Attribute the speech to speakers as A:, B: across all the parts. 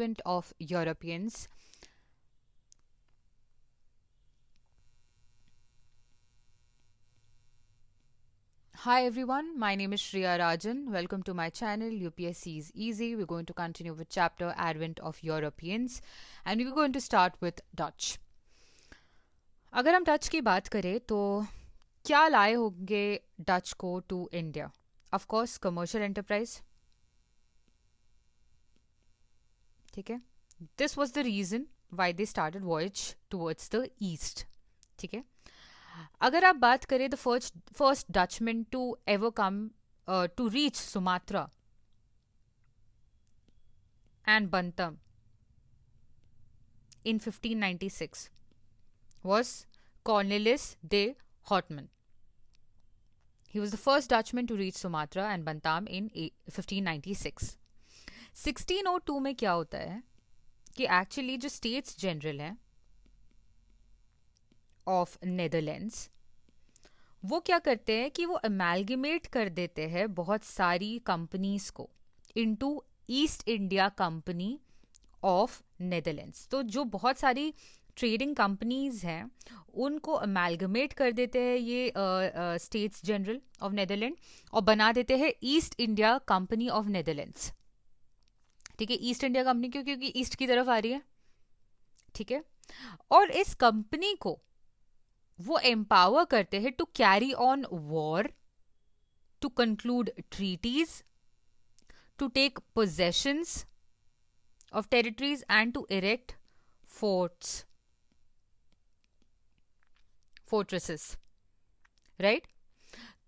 A: advent of Europeans. Hi everyone, my name is Shreya Rajan. Welcome to my channel UPSC is Easy. We're going to continue with chapter Advent of Europeans and we're going to start with Dutch. अगर हम Dutch की बात करें तो क्या लाए होंगे Dutch को to India? Of course commercial enterprise. ठीक है. This was the reason why they started voyage towards the east. ठीक है. अगर आप बात करें the first Dutchman to ever come to reach Sumatra and Bantam in 1596 was Cornelis de Houtman. He was the first Dutchman to reach Sumatra and Bantam in 1596. 1602 में क्या होता है कि एक्चुअली जो स्टेट्स जनरल हैं ऑफ नेदरलैंड्स वो क्या करते हैं कि वो अमेलगमेट कर देते हैं बहुत सारी कंपनीज को into east India company of Netherlands. तो जो बहुत सारी ट्रेडिंग कंपनीज हैं उनको अमेलगमेट कर देते हैं ये स्टेट्स जनरल ऑफ नेदरलैंड और बना देते हैं east India company of Netherlands. ठीक है. ईस्ट इंडिया कंपनी क्यों? क्योंकि ईस्ट की तरफ आ रही है. ठीक है. और इस कंपनी को वो एम्पावर करते हैं to carry on war, to conclude treaties, to take possessions of territories and to erect fortresses, right?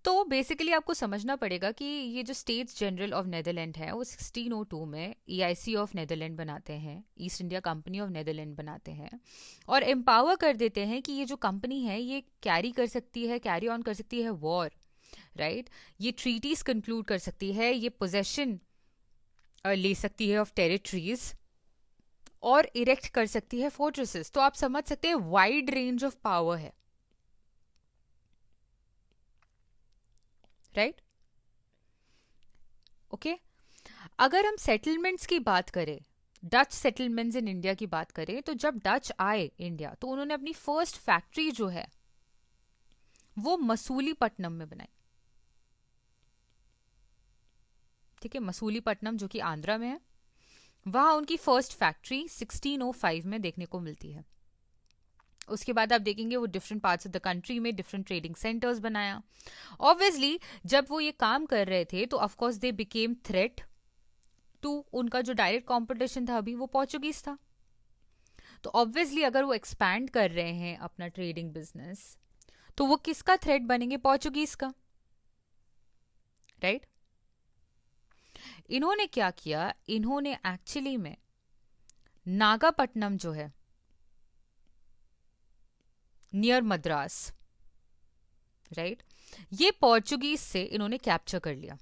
A: तो बेसिकली आपको समझना पड़ेगा कि ये जो स्टेट्स जनरल ऑफ नेदरलैंड है वो 1602 में ईआईसी ऑफ नेदरलैंड बनाते हैं, east India company of Netherland बनाते हैं और एम्पावर कर देते हैं कि ये जो कंपनी है ये कैरी ऑन कर सकती है वॉर, राइट? ये ट्रीटीज कंक्लूड कर सकती है, ये पोजेशन ले सकती है ऑफ टेरिटरीज और इरेक्ट कर सकती है फोर्ट्रेसेस. तो आप समझ सकते हैं वाइड रेंज ऑफ पावर है, राइट? ओके. अगर हम सेटलमेंट्स की बात करें, डच सेटलमेंट्स इन इंडिया की बात करें, तो जब डच आए इंडिया तो उन्होंने अपनी फर्स्ट फैक्ट्री जो है वो मसूलीपट्टनम में बनाई. ठीक है. मसूलीपट्टनम जो कि आंध्रा में है, वहां उनकी फर्स्ट फैक्ट्री 1605 में देखने को मिलती है. उसके बाद आप देखेंगे वो different parts of the country में डिफरेंट ट्रेडिंग सेंटर्स बनाया. ऑब्वियसली जब वो ये काम कर रहे थे तो of course they became threat to, उनका जो डायरेक्ट कंपटीशन था अभी वो पोर्चुगीज था. तो ऑब्वियसली अगर वो एक्सपैंड कर रहे हैं अपना ट्रेडिंग बिजनेस तो वो किसका थ्रेट बनेंगे? पोर्चुगीज का, राइट? इन्होंने क्या किया, इन्होंने एक्चुअली में नागापट्टनम जो है नियर मद्रास, राइट, ये पोर्चुगीज से इन्होंने कैप्चर कर लिया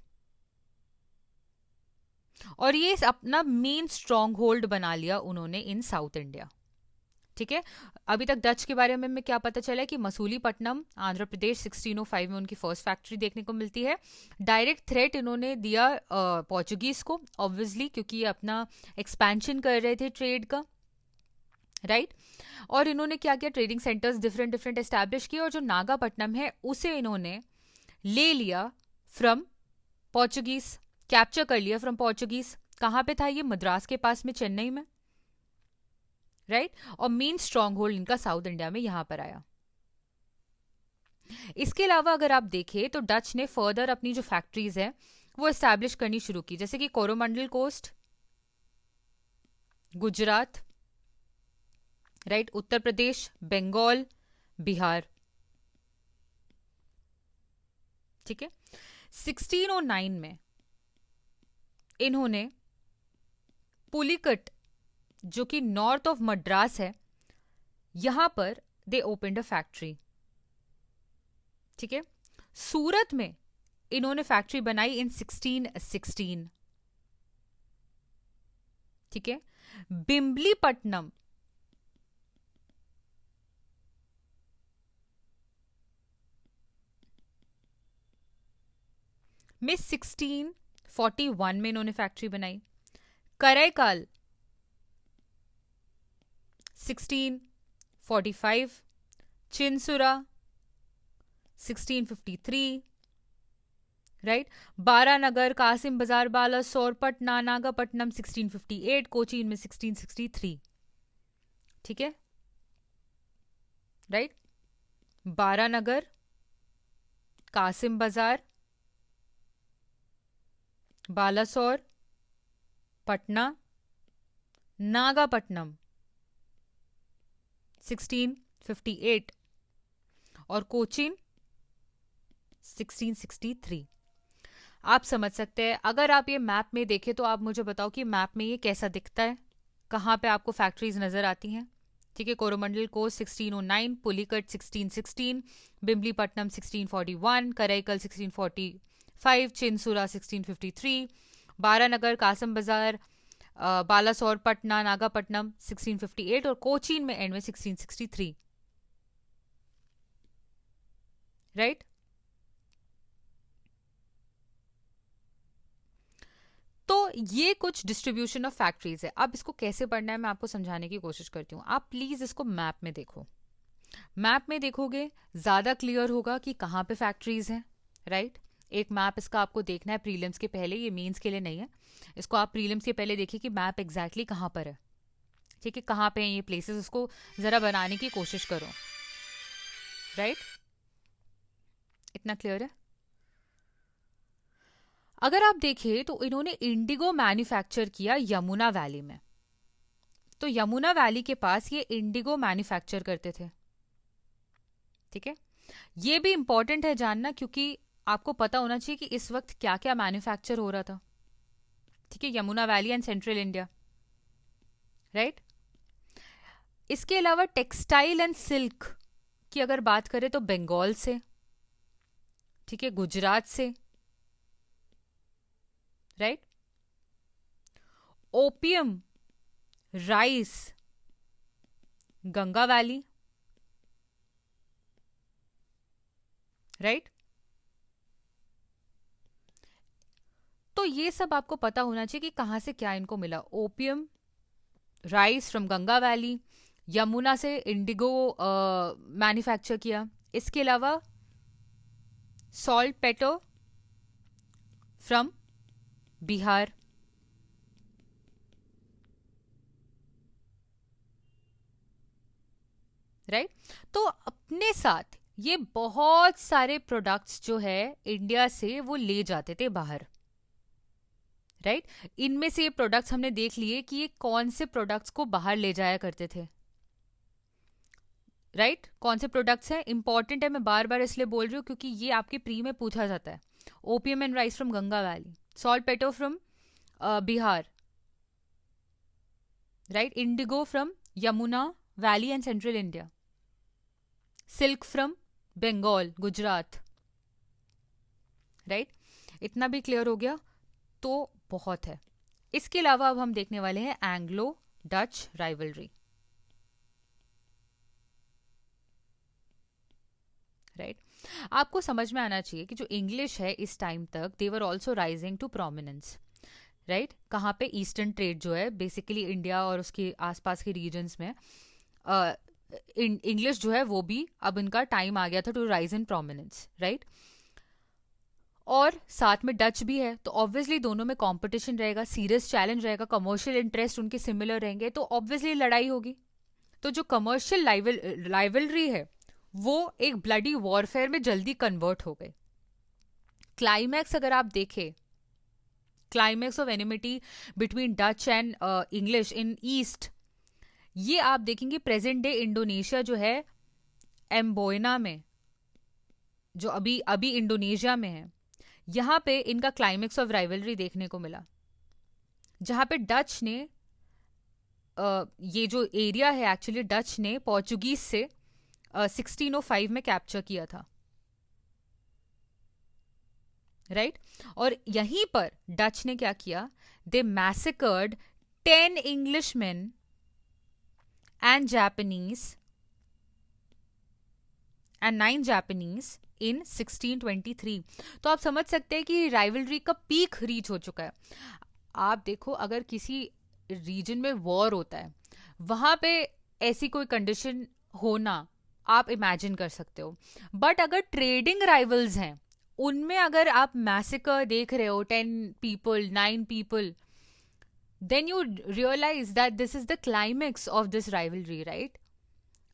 A: और ये अपना मेन स्ट्रॉन्ग होल्ड बना लिया उन्होंने इन साउथ इंडिया. ठीक है. अभी तक डच के बारे में क्या पता चला है कि मसूलीपट्टनम आंध्र प्रदेश 1605 में उनकी फर्स्ट फैक्ट्री देखने को मिलती है. डायरेक्ट थ्रेट इन्होंने दिया पोर्चुगीज को, ऑब्वियसली क्योंकि ये अपना एक्सपेंशन कर रहे थे ट्रेड का, राइट? और इन्होंने क्या किया, trading centres different different establish किए और जो नागापट्टनम है उसे इन्होंने ले लिया फ्रॉम पोर्चुगीज, कैप्चर कर लिया फ्रॉम पोर्चुगीज. कहाँ पे था ये? मद्रास के पास में, चेन्नई में, राइट? और मेन स्ट्रॉन्ग होल्ड इनका साउथ इंडिया में यहां पर आया. इसके अलावा अगर आप देखें तो डच ने फर्दर अपनी जो फैक्ट्रीज है वो एस्टैब्लिश करनी शुरू की, जैसे कि कोरोमंडल कोस्ट, गुजरात, राइट, उत्तर प्रदेश, बंगाल, बिहार. ठीक है. 1609 में इन्होंने पुलिकट जो कि नॉर्थ ऑफ मद्रास है यहां पर दे ओपनड अ फैक्ट्री. ठीक है. सूरत में इन्होंने फैक्ट्री बनाई इन 1616. ठीक है. बिम्बलीपट्टनम में 1641 में इन्होंने फैक्ट्री बनाई. करैकाल 1645, चिंसुरा 1653, राइट। बारानगर, कासिम बाजार, बालासोर, पटना, नागापट्टनम 1658, कोचीन में 1663, ठीक है, राइट। बारानगर, कासिम बाजार, बालासोर, पटना, नागापट्टनम 1658 और कोचीन 1663। आप समझ सकते हैं, अगर आप ये मैप में देखें तो आप मुझे बताओ कि मैप में ये कैसा दिखता है, कहाँ पे आपको फैक्ट्रीज नजर आती हैं, ठीक है। कोरोमंडल कोस्ट 1609, पुलिकट 1616, बिम्बलीपट्टनम 1641, कराईकल 1645, चिंसुरा 1653, बारानगर, कासम बाजार, बालासोर, पटना, नागापट्टनम 1658 और कोचीन में एंड में 1663, राइट। तो ये कुछ डिस्ट्रीब्यूशन ऑफ फैक्ट्रीज है। अब इसको कैसे पढ़ना है मैं आपको समझाने की कोशिश करती हूँ। आप प्लीज इसको मैप में देखो, मैप में देखोगे ज्यादा क्लियर होगा कि कहाँ पे फैक्ट्रीज हैं, राइट। एक मैप इसका आपको देखना है प्रीलिम्स के पहले, ये मेंस के लिए नहीं है। इसको आप प्रीलिम्स के पहले देखिए कि मैप एग्जैक्टली कहाँ पर है, ठीक है, कहाँ पे हैं ये प्लेसेस, उसको जरा बनाने की कोशिश करो, राइट। इतना क्लियर है। अगर आप देखें तो इन्होंने इंडिगो मैन्युफैक्चर किया यमुना वैली में, तो यमुना वैली के पास ये इंडिगो मैन्युफैक्चर करते थे, ठीक है। ये भी इंपॉर्टेंट है जानना, क्योंकि आपको पता होना चाहिए कि इस वक्त क्या क्या मैन्युफैक्चर हो रहा था, ठीक है, Yamuna valley and central India, right. इसके अलावा टेक्सटाइल एंड सिल्क की अगर बात करें तो बंगाल से, ठीक है, गुजरात से, right. Opium, rice, Ganga valley, right. तो ये सब आपको पता होना चाहिए कि कहां से क्या इनको मिला। Opium, rice from Ganga valley, Yamuna से इंडिगो मैन्युफैक्चर किया। इसके अलावा सॉल्ट पेटो फ्रॉम बिहार, राइट। तो अपने साथ ये बहुत सारे प्रोडक्ट्स जो है इंडिया से वो ले जाते थे बाहर, राइट। इनमें से ये प्रोडक्ट्स हमने देख लिए कि ये कौन से प्रोडक्ट्स को बाहर ले जाया करते थे, राइट। कौन से प्रोडक्ट्स हैं, इंपॉर्टेंट है, मैं बार बार इसलिए बोल रही हूँ क्योंकि ये आपके प्री में पूछा जाता है। Opium and rice from Ganga valley, saltpetre from Bihar, right. Indigo from Yamuna valley and central India, silk from Bengal, Gujarat, right. इतना भी क्लियर हो गया तो बहुत है। इसके अलावा अब हम देखने वाले हैं एंग्लो डच राइवलरी, राइट। आपको समझ में आना चाहिए कि जो इंग्लिश है इस टाइम तक they were also rising to prominence, right. कहाँ पे ईस्टर्न ट्रेड जो है बेसिकली इंडिया और उसके आसपास के रीजन्स में इंग्लिश जो है वो भी अब इनका टाइम आ गया था to rise in prominence, right. और साथ में डच भी है, तो ऑब्वियसली दोनों में कंपटीशन रहेगा, सीरियस चैलेंज रहेगा, कमर्शियल इंटरेस्ट उनके सिमिलर रहेंगे, तो ऑब्वियसली लड़ाई होगी। तो जो कमर्शियल राइवलरी है वो एक ब्लडी वॉरफेयर में जल्दी कन्वर्ट हो गए। क्लाइमैक्स अगर आप देखें, climax of enmity between Dutch and English in east, ये आप देखेंगे प्रेजेंट डे इंडोनेशिया जो है, एम्बोयना में, जो अभी अभी इंडोनेशिया में है, यहां पे इनका क्लाइमैक्स ऑफ राइवलरी देखने को मिला, जहां पे डच ने ये जो एरिया है एक्चुअली डच ने पोर्चुगीज से 1605 में कैप्चर किया था, राइट। और यहीं पर डच ने क्या किया, they massacred 10 Englishman and Japanese and 9 Japanese in 1623। तो आप समझ सकते हैं कि राइवलरी का पीक रीच हो चुका है। आप देखो, अगर किसी रीजन में वॉर होता है, वहां पे ऐसी कोई कंडीशन होना आप इमेजिन कर सकते हो। बट अगर ट्रेडिंग राइवल्स हैं, उनमें अगर आप मैसेकर देख रहे हो, 10 people, 9 people, then you realise that this is the climax of this rivalry, right?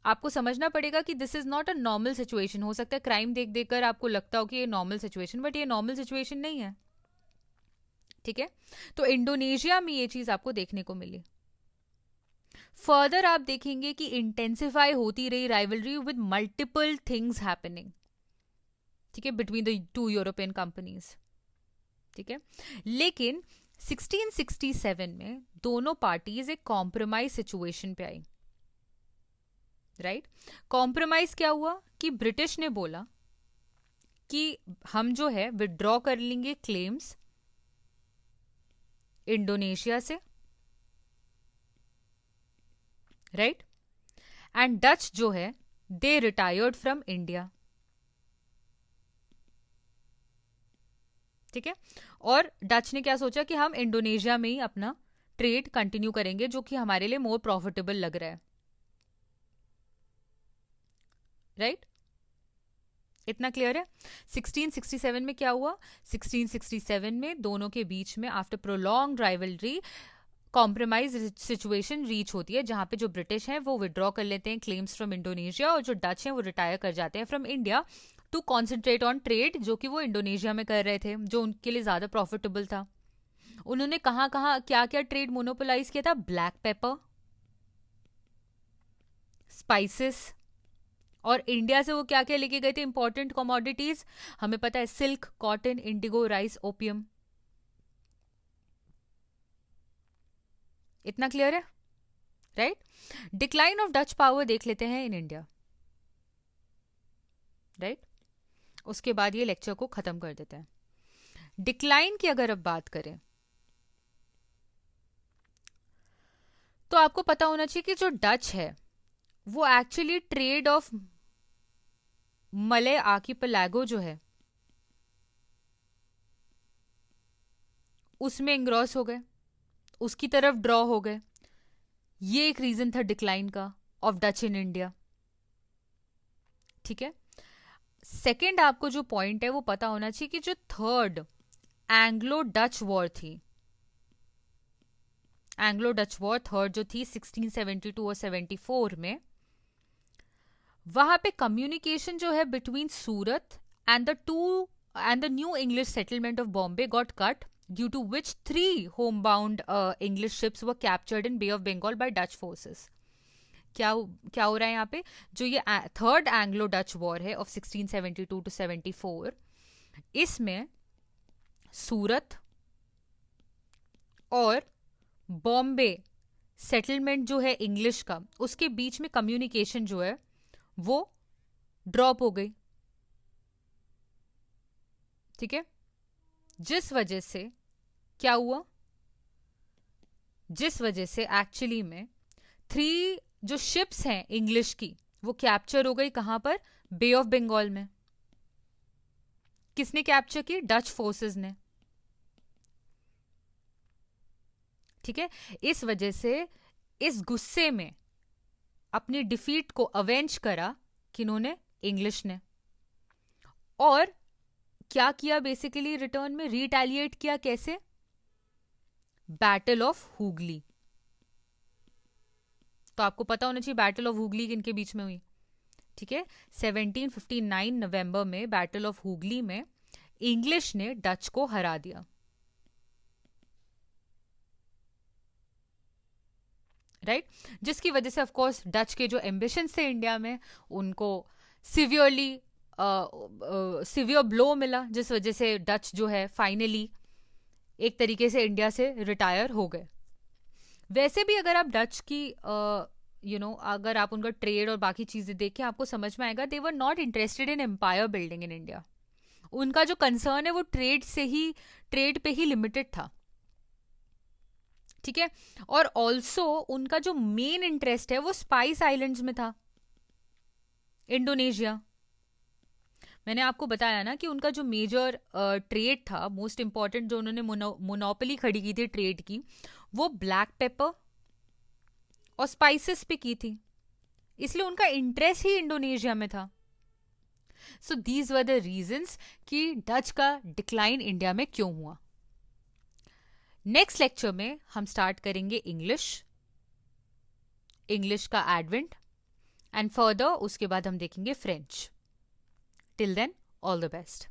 A: आपको समझना पड़ेगा कि this is not a normal situation. हो सकता है क्राइम देख देख कर आपको लगता हो कि ये नॉर्मल सिचुएशन, बट ये नॉर्मल सिचुएशन नहीं है, ठीक है? तो इंडोनेशिया में ये चीज आपको देखने को मिली। फर्दर आप देखेंगे कि इंटेंसिफाई होती रही rivalry with multiple things happening, ठीक है, between the two European companies, ठीक है? लेकिन 1667 में दोनों पार्टीज एक कॉम्प्रोमाइज सिचुएशन पे आई, राइट? कॉम्प्रोमाइज क्या हुआ कि ब्रिटिश ने बोला कि हम जो है विड्रॉ कर लेंगे क्लेम्स इंडोनेशिया से, राइट? एंड डच जो है दे रिटायर्ड फ्रॉम इंडिया, ठीक है? और डच ने क्या सोचा कि हम इंडोनेशिया में ही अपना ट्रेड कंटिन्यू करेंगे, जो कि हमारे लिए मोर प्रॉफिटेबल लग रहा है, राइट? इतना क्लियर है? 1667 में क्या हुआ? 1667 में दोनों के बीच में after prolong rivalry compromise situation reach होती है, जहां पे जो ब्रिटिश हैं वो विड्रॉ कर लेते हैं क्लेम्स फ्रॉम इंडोनेशिया, और जो डच हैं वो रिटायर कर जाते हैं from India to concentrate on trade, जो कि वो इंडोनेशिया में कर रहे थे, जो उनके लिए ज्यादा प्रॉफिटेबल था। उन्होंने कहाँ कहाँ क्या क्या ट्रेड मोनोपोलाइज किया था? ब्लैक पेपर, स्पाइसेस, और इंडिया से वो क्या क्या लेके गए थे? इंपॉर्टेंट कमोडिटीज, हमें पता है, silk, cotton, Indigo, rice, opium. इतना क्लियर है, right? Decline of Dutch power देख लेते हैं इन इंडिया, राइट? उसके बाद ये लेक्चर को खत्म कर देते हैं। डिक्लाइन की अगर अब बात करें तो आपको पता होना चाहिए कि जो डच है वो actually trade off Malay archipelago जो है उसमें इंग्रॉस हो गए, उसकी तरफ ड्रॉ हो गए। ये एक रीजन था डिक्लाइन का ऑफ डच इन इंडिया, ठीक है? सेकेंड आपको जो पॉइंट है वो पता होना चाहिए कि जो थर्ड एंग्लो डच वॉर थी, एंग्लो डच वॉर थर्ड जो थी 1672 और 74 में, वहां पे कम्युनिकेशन जो है between Surat and the new English settlement of Bombay got cut, due to which 3 homebound English ships were captured in Bay of Bengal by Dutch forces. क्या हो रहा है यहाँ पे? जो ये थर्ड एंग्लो डच वॉर है ऑफ 1672 टू 74, इसमें सूरत और बॉम्बे सेटलमेंट जो है इंग्लिश का, उसके बीच में कम्युनिकेशन जो है वो ड्रॉप हो गई, ठीक है? जिस वजह से क्या हुआ? जिस वजह से एक्चुअली में 3 जो शिप्स हैं इंग्लिश की वो कैप्चर हो गई। कहां पर? बे ऑफ बंगाल में। किसने कैप्चर की? डच फोर्सेस ने, ठीक है? इस वजह से इस गुस्से में अपनी डिफीट को अवेंज करा किन्होंने? इंग्लिश ने। और क्या किया बेसिकली? रिटर्न में रिटेलिएट किया। कैसे? Battle of Hooghly. तो आपको पता होना चाहिए बैटल ऑफ हुगली किनके बीच में हुई, ठीक है? 1759 नवंबर में बैटल ऑफ हुगली में इंग्लिश ने डच को हरा दिया, राइट? जिसकी वजह से ऑफ कोर्स डच के जो एम्बिशंस थे इंडिया में उनको सिवियर ब्लो मिला, जिस वजह से डच जो है फाइनली एक तरीके से इंडिया से रिटायर हो गए। वैसे भी अगर आप डच की अगर आप उनका ट्रेड और बाकी चीजें देखें आपको समझ में आएगा they were not interested in empire building in India. उनका जो कंसर्न है वो ट्रेड पे ही लिमिटेड था, ठीक है? और ऑल्सो उनका जो मेन इंटरेस्ट है वो स्पाइस आइलैंड्स में था, इंडोनेशिया। मैंने आपको बताया ना कि उनका जो मेजर ट्रेड था, मोस्ट इंपॉर्टेंट जो उन्होंने मोनोपोली खड़ी की थी ट्रेड की, वो ब्लैक पेपर और स्पाइसेस पे की थी, इसलिए उनका इंटरेस्ट ही इंडोनेशिया में था. So these were the reasons कि डच का डिक्लाइन इंडिया में क्यों हुआ. नेक्स्ट लेक्चर में हम स्टार्ट करेंगे इंग्लिश का एडवेंट, एंड फर्दर उसके बाद हम देखेंगे French. Till then, all the best.